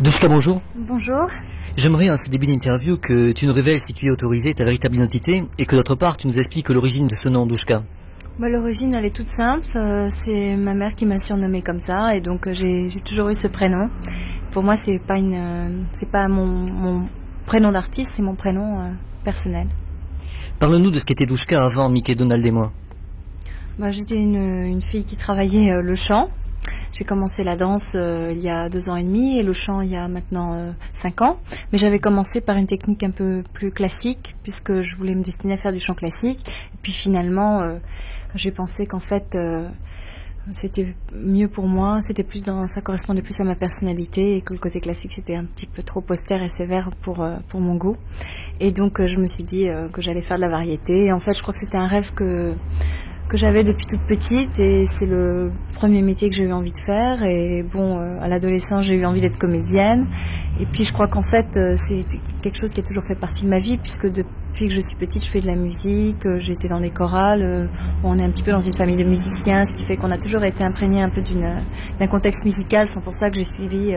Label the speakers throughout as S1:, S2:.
S1: Douchka, bonjour.
S2: Bonjour.
S1: J'aimerais en ce début d'interview que tu nous révèles, si tu es autorisé, ta véritable identité et que d'autre part tu nous expliques l'origine de ce nom Douchka.
S2: L'origine elle est toute simple, c'est ma mère qui m'a surnommée comme ça et donc j'ai toujours eu ce prénom. Pour moi c'est pas mon prénom d'artiste, c'est mon prénom personnel.
S1: Parle-nous de ce qu'était Douchka avant Mickey, Donald et moi.
S2: J'étais une fille qui travaillait le chant. J'ai commencé la danse il y a 2 ans et demi et le chant il y a maintenant 5 ans. Mais j'avais commencé par une technique un peu plus classique puisque je voulais me destiner à faire du chant classique. Et puis finalement, j'ai pensé qu'en fait, c'était mieux pour moi. Ça correspondait plus à ma personnalité et que le côté classique c'était un petit peu trop austère et sévère pour mon goût. Et donc je me suis dit que j'allais faire de la variété. Et en fait, je crois que c'était un rêve que j'avais depuis toute petite et c'est le premier métier que j'ai eu envie de faire. Et bon, à l'adolescence, j'ai eu envie d'être comédienne. Et puis je crois qu'en fait, c'est quelque chose qui a toujours fait partie de ma vie puisque depuis que je suis petite, je fais de la musique, j'ai été dans des chorales. On est un petit peu dans une famille de musiciens, ce qui fait qu'on a toujours été imprégné un peu d'un contexte musical. C'est pour ça que j'ai suivi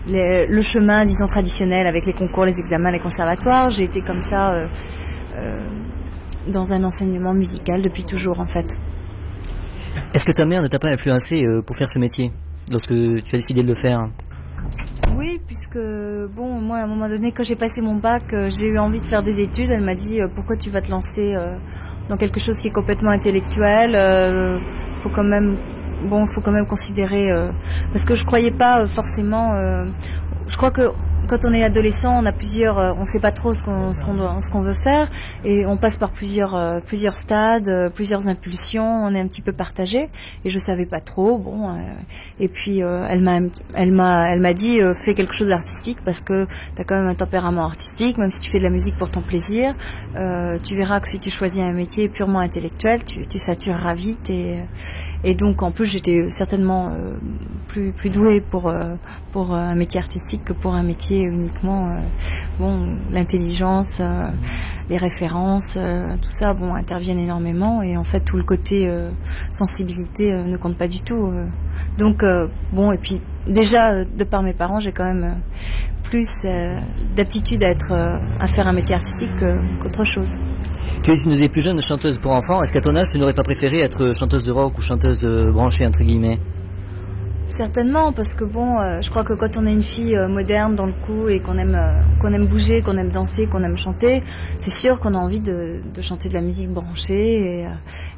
S2: le chemin, disons, traditionnel avec les concours, les examens, les conservatoires. J'ai été comme ça dans un enseignement musical depuis toujours en fait.
S1: Est-ce que ta mère ne t'a pas influencé pour faire ce métier lorsque tu as décidé de le faire?
S2: Oui, puisque bon, moi à un moment donné quand j'ai passé mon bac, j'ai eu envie de faire des études. Elle m'a dit pourquoi tu vas te lancer dans quelque chose qui est complètement intellectuel. Faut quand même considérer parce que je croyais pas forcément. Je crois que quand on est adolescent, on a on sait pas trop ce qu'on veut faire et on passe par plusieurs stades, plusieurs impulsions. On est un petit peu partagé et je savais pas trop. Et puis elle m'a dit fais quelque chose d'artistique parce que t'as quand même un tempérament artistique, même si tu fais de la musique pour ton plaisir. Tu verras que si tu choisis un métier purement intellectuel, tu satureras vite et donc en plus j'étais certainement plus douée pour un métier artistique que pour un métier uniquement l'intelligence, les références, tout ça interviennent énormément et en fait tout le côté sensibilité ne compte pas du tout. Donc et puis déjà de par mes parents j'ai quand même plus d'aptitude à faire un métier artistique qu'autre chose.
S1: Tu es une des plus jeunes chanteuses pour enfants. Est-ce qu'à ton âge tu n'aurais pas préféré être chanteuse de rock ou chanteuse branchée entre guillemets?
S2: Certainement, parce que je crois que quand on est une fille moderne dans le coup et qu'on aime bouger, qu'on aime danser, qu'on aime chanter, c'est sûr qu'on a envie de chanter de la musique branchée et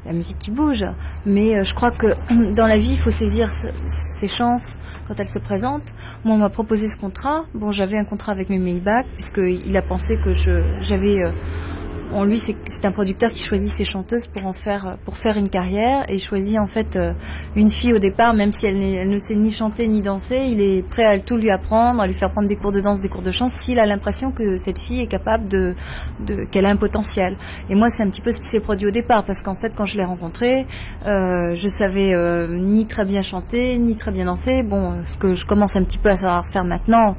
S2: la musique qui bouge. Mais je crois que dans la vie, il faut saisir ses chances quand elles se présentent. Moi, on m'a proposé ce contrat. J'avais un contrat avec Maybach puisqu'il a pensé que j'avais lui, c'est un producteur qui choisit ses chanteuses pour faire une carrière et il choisit en fait une fille au départ, même si elle ne sait ni chanter ni danser, il est prêt à tout lui apprendre, à lui faire prendre des cours de danse, des cours de chant, s'il a l'impression que cette fille est capable qu'elle a un potentiel. Et moi, c'est un petit peu ce qui s'est produit au départ, parce qu'en fait, quand je l'ai rencontrée, je savais ni très bien chanter, ni très bien danser. Ce que je commence un petit peu à savoir faire maintenant,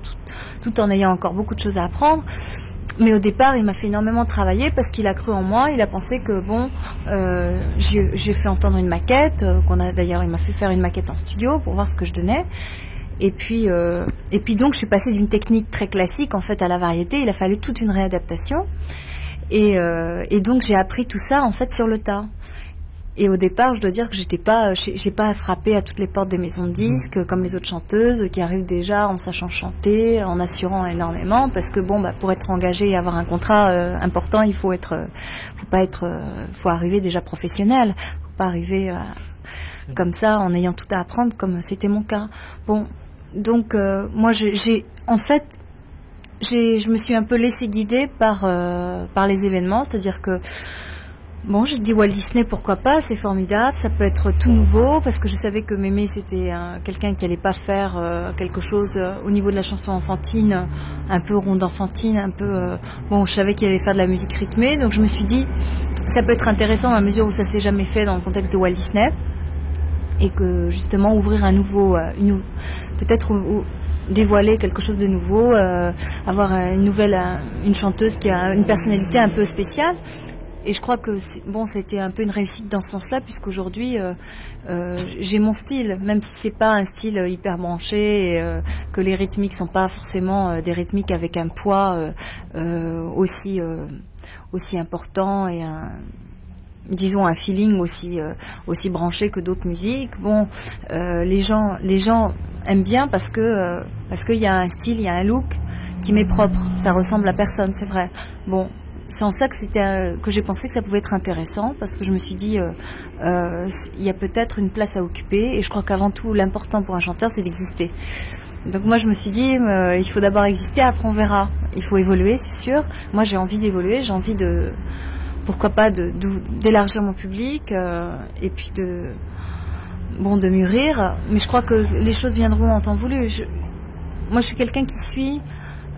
S2: tout en ayant encore beaucoup de choses à apprendre. Mais au départ, il m'a fait énormément travailler parce qu'il a cru en moi. Il a pensé que j'ai fait entendre une maquette. D'ailleurs, il m'a fait faire une maquette en studio pour voir ce que je donnais. Et puis donc, je suis passée d'une technique très classique en fait à la variété. Il a fallu toute une réadaptation. Et donc, j'ai appris tout ça en fait sur le tas. Et au départ, je dois dire que j'ai pas frappé à toutes les portes des maisons de disques comme les autres chanteuses qui arrivent déjà en sachant chanter, en assurant énormément, parce que pour être engagé et avoir un contrat important, il faut arriver déjà professionnel, faut pas arriver comme ça en ayant tout à apprendre comme c'était mon cas. Donc moi je me suis un peu laissée guider par les événements, c'est-à-dire que j'ai dit Walt Disney, pourquoi pas, c'est formidable, ça peut être tout nouveau, parce que je savais que Mémé c'était quelqu'un qui allait pas faire quelque chose au niveau de la chanson enfantine, un peu ronde enfantine, un peu je savais qu'il allait faire de la musique rythmée, donc je me suis dit ça peut être intéressant dans la mesure où ça s'est jamais fait dans le contexte de Walt Disney, et que justement ouvrir un nouveau, peut-être dévoiler quelque chose de nouveau, avoir une chanteuse qui a une personnalité un peu spéciale. Et je crois que bon, c'était un peu une réussite dans ce sens-là, puisqu'aujourd'hui j'ai mon style, même si c'est pas un style hyper branché, et, que les rythmiques sont pas forcément des rythmiques avec un poids aussi important et disons un feeling aussi branché que d'autres musiques. Bon, les gens aiment bien parce qu'il y a un style, il y a un look qui m'est propre. Ça ressemble à personne, c'est vrai. Bon, c'est en ça que j'ai pensé que ça pouvait être intéressant, parce que je me suis dit il y a peut-être une place à occuper, et je crois qu'avant tout l'important pour un chanteur c'est d'exister. Donc moi je me suis dit il faut d'abord exister, après on verra. Il faut évoluer, c'est sûr. Moi j'ai envie d'évoluer, j'ai envie de, pourquoi pas, d'élargir mon public et puis de mûrir. Mais je crois que les choses viendront en temps voulu. Moi je suis quelqu'un qui suit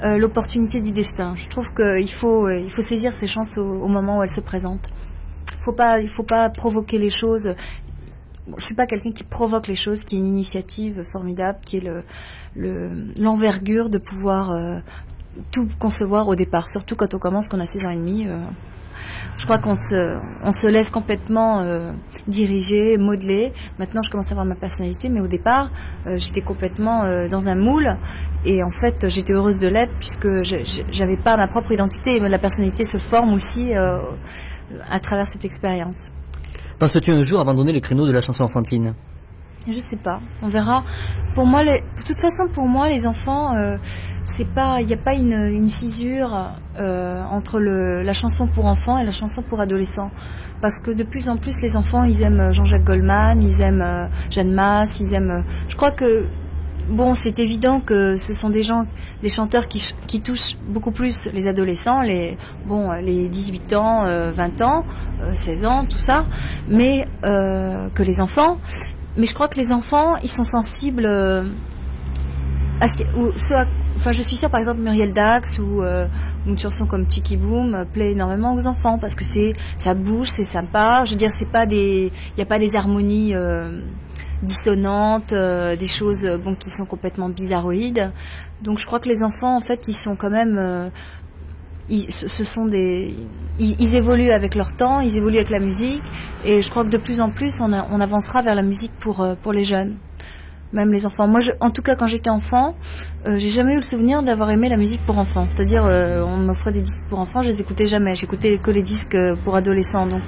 S2: l'opportunité du destin. Je trouve qu'il faut saisir ses chances au moment où elles se présentent. Il faut pas provoquer les choses. Bon, je suis pas quelqu'un qui provoque les choses, qui est une initiative formidable, qui est l'envergure de pouvoir tout concevoir au départ, surtout quand on commence, qu'on a 6 ans et demi. Je crois qu'on se laisse complètement diriger, modeler. Maintenant, je commence à avoir ma personnalité, mais au départ, j'étais complètement dans un moule. Et en fait, j'étais heureuse de l'être, puisque j'avais pas ma propre identité. Mais la personnalité se forme aussi à travers cette expérience.
S1: Penses-tu un jour abandonner le créneau de la chanson enfantine?
S2: Je sais pas, on verra. Pour moi, de toute façon, pour moi, les enfants, il n'y a pas une fissure entre la chanson pour enfants et la chanson pour adolescents. Parce que de plus en plus, les enfants, ils aiment Jean-Jacques Goldman, ils aiment Jeanne Masse, ils aiment. Je crois que bon, c'est évident que ce sont des chanteurs qui touchent beaucoup plus les adolescents, les 18 ans, 20 ans, 16 ans, tout ça, mais que les enfants. Mais je crois que les enfants, ils sont sensibles à enfin, je suis sûre, par exemple, Muriel Dax ou une chanson comme Tiki Boom plaît énormément aux enfants, parce que ça bouge, c'est sympa. Je veux dire, il n'y a pas des harmonies dissonantes, des choses qui sont complètement bizarroïdes. Donc je crois que les enfants, en fait, ils sont quand même ils évoluent avec leur temps, ils évoluent avec la musique, et je crois que de plus en plus on avancera vers la musique pour les jeunes, même les enfants. Moi, en tout cas, quand j'étais enfant, j'ai jamais eu le souvenir d'avoir aimé la musique pour enfants. C'est-à-dire, on m'offrait des disques pour enfants, je les écoutais jamais. J'écoutais que les disques pour adolescents. Donc,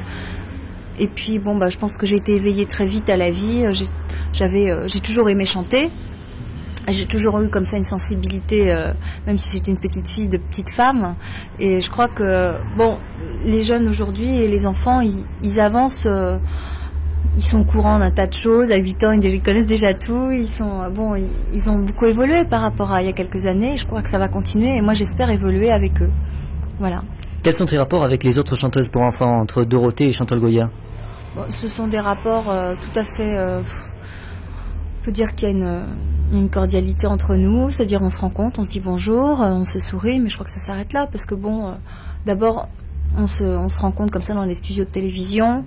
S2: et puis je pense que j'ai été éveillée très vite à la vie. J'ai toujours aimé chanter. J'ai toujours eu comme ça une sensibilité, même si c'était une petite fille de petite femme. Et je crois que les jeunes aujourd'hui et les enfants, ils avancent, ils sont au courant d'un tas de choses. À 8 ans, ils connaissent déjà tout. Ils ont beaucoup évolué par rapport à il y a quelques années. Et je crois que ça va continuer. Et moi, j'espère évoluer avec eux. Voilà.
S1: Quels sont tes rapports avec les autres chanteuses pour enfants, entre Dorothée et Chantal Goya?
S2: Ce sont des rapports tout à fait. On peut dire qu'il y a une cordialité entre nous, c'est-à-dire on se rencontre, on se dit bonjour, on se sourit, mais je crois que ça s'arrête là, parce que d'abord on se rencontre comme ça dans des studios de télévision,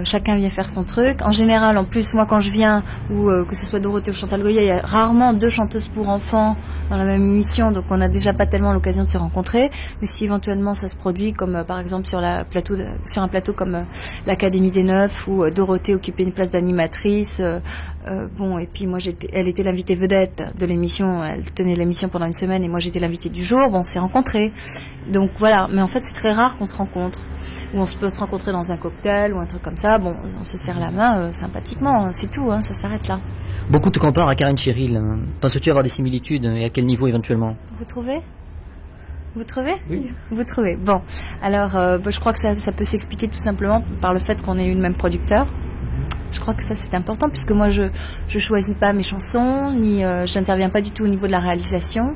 S2: chacun vient faire son truc. En général, en plus, moi quand je viens, ou que ce soit Dorothée ou Chantal Goya, il y a rarement 2 chanteuses pour enfants dans la même émission, donc on n'a déjà pas tellement l'occasion de se rencontrer. Mais si éventuellement ça se produit, comme par exemple sur un plateau comme l'Académie des Neufs, où Dorothée occupait une place d'animatrice, et puis moi elle était l'invitée vedette de l'émission, elle tenait l'émission pendant une semaine et moi j'étais l'invitée du jour. On s'est rencontrés, donc voilà. Mais en fait c'est très rare qu'on se rencontre, ou on peut se rencontrer dans un cocktail ou un truc comme ça. On se serre la main sympathiquement, c'est tout, ça s'arrête là.
S1: Beaucoup te comparent à Karen Cheryl. Penses-tu avoir des similitudes, et à quel niveau éventuellement?
S2: Vous trouvez?
S1: Oui.
S2: Vous trouvez. Bon, alors je crois que ça peut s'expliquer tout simplement par le fait qu'on ait eu le même producteur. Je crois que ça c'est important, puisque moi je choisis pas mes chansons, ni j'interviens pas du tout au niveau de la réalisation.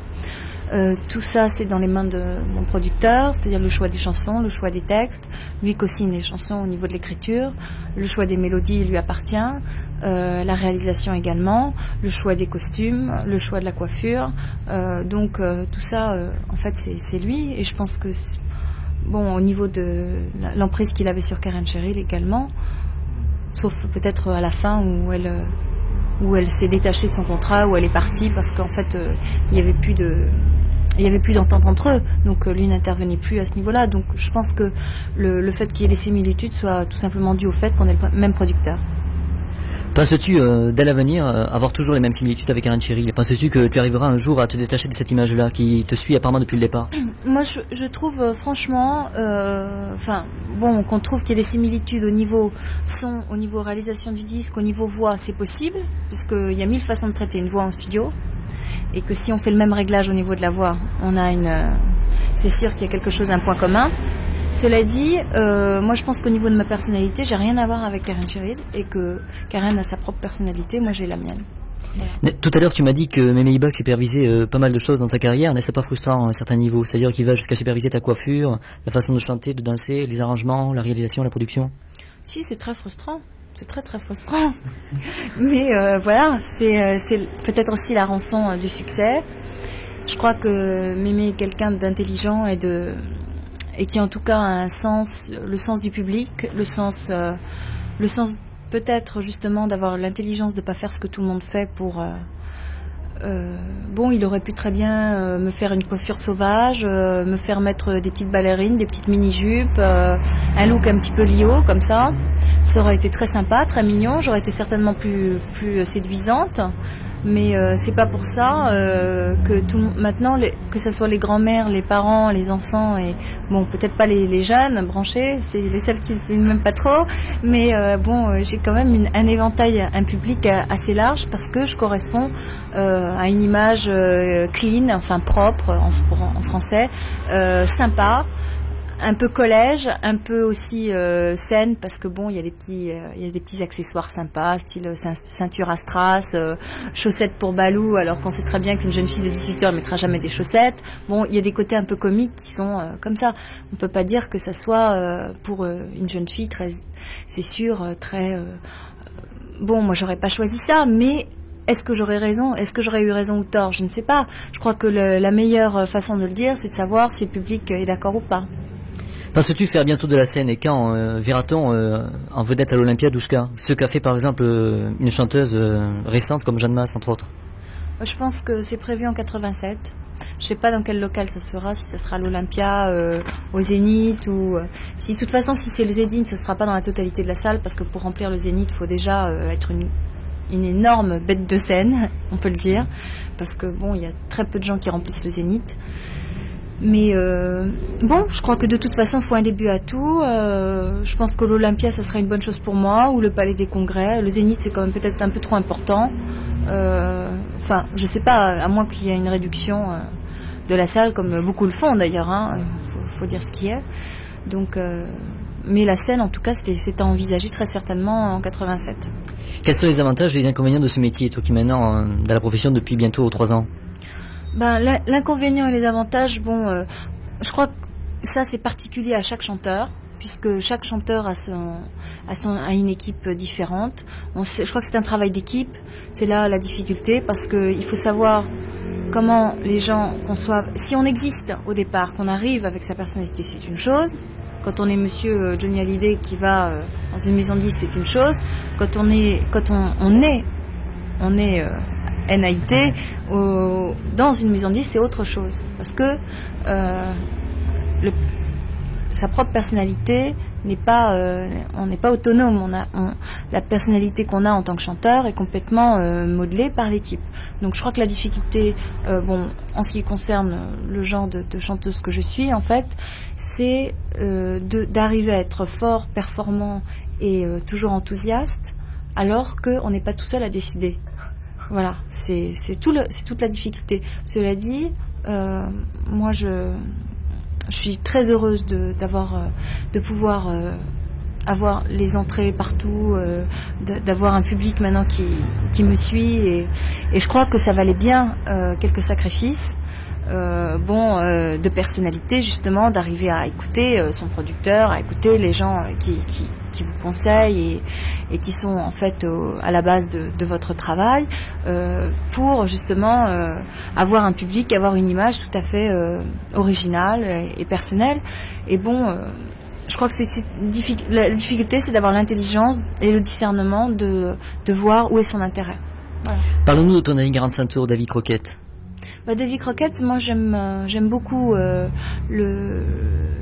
S2: Tout ça c'est dans les mains de mon producteur, c'est-à-dire le choix des chansons, le choix des textes. Lui co-signe les chansons au niveau de l'écriture, le choix des mélodies lui appartient, la réalisation également, le choix des costumes, le choix de la coiffure. Donc tout ça en fait c'est lui, et je pense que au niveau de l'emprise qu'il avait sur Karen Cheryl également, sauf peut-être à la fin où elle s'est détachée de son contrat, où elle est partie parce qu'en fait il n'y avait plus il n'y avait plus d'entente entre eux, donc lui n'intervenait plus à ce niveau-là. Donc je pense que le fait qu'il y ait des similitudes soit tout simplement dû au fait qu'on est le même producteur.
S1: Penses-tu, dès l'avenir, avoir toujours les mêmes similitudes avec Alain Cheryl? Penses-tu que tu arriveras un jour à te détacher de cette image-là qui te suit apparemment depuis le départ?
S2: Moi, je trouve franchement, qu'on trouve qu'il y a des similitudes au niveau son, au niveau réalisation du disque, au niveau voix, c'est possible, puisqu'il y a 1000 façons de traiter une voix en studio, et que si on fait le même réglage au niveau de la voix, on a c'est sûr qu'il y a quelque chose, un point commun. Cela dit, moi je pense qu'au niveau de ma personnalité, j'ai rien à voir avec Karen Cheryl et que Karen a sa propre personnalité, moi j'ai la mienne.
S1: Voilà. Tout à l'heure tu m'as dit que Mémé Ibach supervisait pas mal de choses dans ta carrière, n'est-ce pas frustrant à un certain niveau? C'est-à-dire qu'il va jusqu'à superviser ta coiffure, la façon de chanter, de danser, les arrangements, la réalisation, la production?
S2: Si, c'est très frustrant. C'est très très frustrant. Mais voilà, c'est peut-être aussi la rançon du succès. Je crois que Mémé est quelqu'un d'intelligent et qui en tout cas a le sens du public, le sens peut-être justement d'avoir l'intelligence de ne pas faire ce que tout le monde fait pour... il aurait pu très bien me faire une coiffure sauvage, me faire mettre des petites ballerines, des petites mini-jupes, un look un petit peu Lio comme ça. Ça aurait été très sympa, très mignon, j'aurais été certainement plus séduisante. Mais c'est pas pour ça que maintenant, que ce soit les grands-mères, les parents, les enfants et bon, peut-être pas les jeunes branchés, c'est les seuls qui ne m'aiment pas trop, mais j'ai quand même un éventail, un public assez large parce que je corresponds à une image clean, enfin propre en français, sympa. Un peu collège, un peu aussi scène parce que bon, il y a des petits accessoires sympas, style ceinture à strass, chaussettes pour Balou, alors qu'on sait très bien qu'une jeune fille de 18 ans ne mettra jamais des chaussettes. Bon, il y a des côtés un peu comiques qui sont comme ça. On peut pas dire que ça soit pour une jeune fille c'est sûr, très moi j'aurais pas choisi ça, mais est-ce que j'aurais raison? Est-ce que j'aurais eu raison ou tort? Je ne sais pas. Je crois que la meilleure façon de le dire, c'est de savoir si le public est d'accord ou pas.
S1: Penses-tu faire bientôt de la scène et quand verra-t-on en vedette à l'Olympia Douchka? Ce qu'a fait par exemple une chanteuse récente comme Jeanne Masse entre autres.
S2: Je pense que c'est prévu en 87. Je sais pas dans quel local ça se fera, si ce sera à l'Olympia, au Zénith ou... de toute façon, si c'est le Zénith, ce sera pas dans la totalité de la salle parce que pour remplir le Zénith, il faut déjà être une énorme bête de scène, on peut le dire, parce que bon, il y a très peu de gens qui remplissent le Zénith. Mais je crois que de toute façon, il faut un début à tout. Je pense que l'Olympia, ça serait une bonne chose pour moi, ou le Palais des Congrès. Le Zénith, c'est quand même peut-être un peu trop important. Je sais pas, à moins qu'il y ait une réduction de la salle, comme beaucoup le font d'ailleurs. Faut dire ce qui est. Donc, mais la scène, en tout cas, c'était envisagé très certainement en 87.
S1: Quels sont les avantages et les inconvénients de ce métier, toi qui maintenant dans la profession depuis bientôt 3 ans?
S2: L'inconvénient et les avantages, je crois que ça c'est particulier à chaque chanteur, puisque chaque chanteur a une équipe différente. Je crois que c'est un travail d'équipe, c'est là la difficulté, parce qu'il faut savoir comment les gens conçoivent. Si on existe au départ, qu'on arrive avec sa personnalité, c'est une chose. Quand on est monsieur Johnny Hallyday qui va dans une maison de disques, c'est une chose. Quand on est NAIT dans une maison de disques, c'est autre chose parce que sa propre personnalité n'est pas on n'est pas autonome, la personnalité qu'on a en tant que chanteur est complètement modelée par l'équipe. Donc je crois que la difficulté en ce qui concerne le genre de chanteuse que je suis en fait, c'est d'arriver à être fort, performant et toujours enthousiaste alors qu'on n'est pas tout seul à décider. Voilà, c'est toute la difficulté. Cela dit, moi je suis très heureuse de pouvoir avoir les entrées partout, d'avoir un public maintenant qui me suit et je crois que ça valait bien quelques sacrifices. De personnalité justement, d'arriver à écouter son producteur, à écouter les gens qui vous conseillent et qui sont en fait à la base de votre travail pour justement avoir un public, avoir une image tout à fait originale et personnelle. Et je crois que la difficulté, c'est d'avoir l'intelligence et le discernement de voir où est son intérêt. Voilà.
S1: Parlons-nous de ton ami 45 tours, David Croquette.
S2: Davy Crockett, moi j'aime beaucoup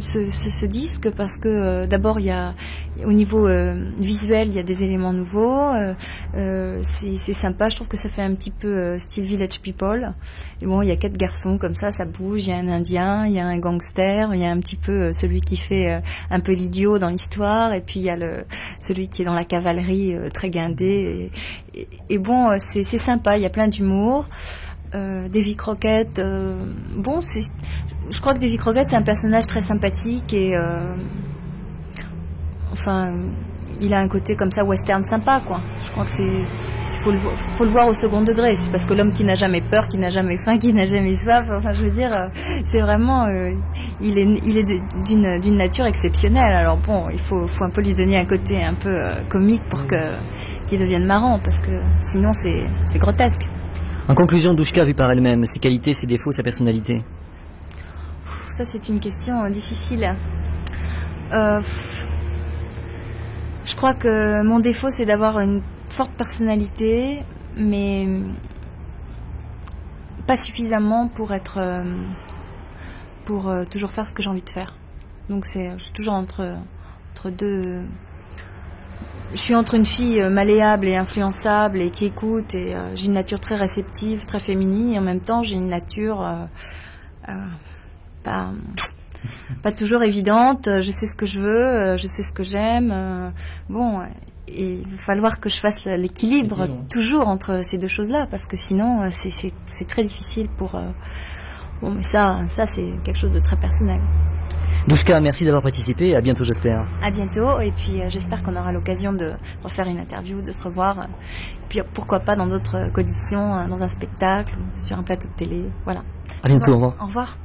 S2: ce disque parce que d'abord il y a au niveau visuel il y a des éléments nouveaux, c'est sympa, je trouve que ça fait un petit peu style Village People. Et bon, il y a 4 garçons comme ça bouge, il y a un Indien, il y a un gangster, il y a un petit peu celui qui fait un peu l'idiot dans l'histoire, et puis il y a celui qui est dans la cavalerie très guindé. Et bon, c'est sympa, il y a plein d'humour. Davy Crockett, je crois que Davy Crockett c'est un personnage très sympathique et il a un côté comme ça western sympa, quoi. Je crois que faut le voir au second degré. C'est parce que l'homme qui n'a jamais peur, qui n'a jamais faim, qui n'a jamais soif, je veux dire, c'est vraiment, il est d'une nature exceptionnelle. Alors bon, il faut un peu lui donner un côté un peu comique pour qu'il devienne marrant, parce que sinon c'est grotesque.
S1: En conclusion, Douchka vue par elle-même, ses qualités, ses défauts, sa personnalité.
S2: Ça c'est une question difficile. Je crois que mon défaut c'est d'avoir une forte personnalité, mais pas suffisamment pour toujours faire ce que j'ai envie de faire. Donc je suis toujours entre deux. Je suis entre une fille malléable et influençable et qui écoute, et j'ai une nature très réceptive, très féminine, et en même temps j'ai une nature pas toujours évidente. Je sais ce que je veux, je sais ce que j'aime. Et il va falloir que je fasse l'équilibre toujours entre ces deux choses-là, parce que sinon c'est très difficile pour. Mais ça c'est quelque chose de très personnel.
S1: Douchka, merci d'avoir participé. À bientôt, j'espère.
S2: À bientôt, et puis j'espère qu'on aura l'occasion de refaire une interview, de se revoir. Puis pourquoi pas dans d'autres conditions, dans un spectacle, sur un plateau de télé. Voilà.
S1: À bientôt, au revoir.
S2: Au revoir.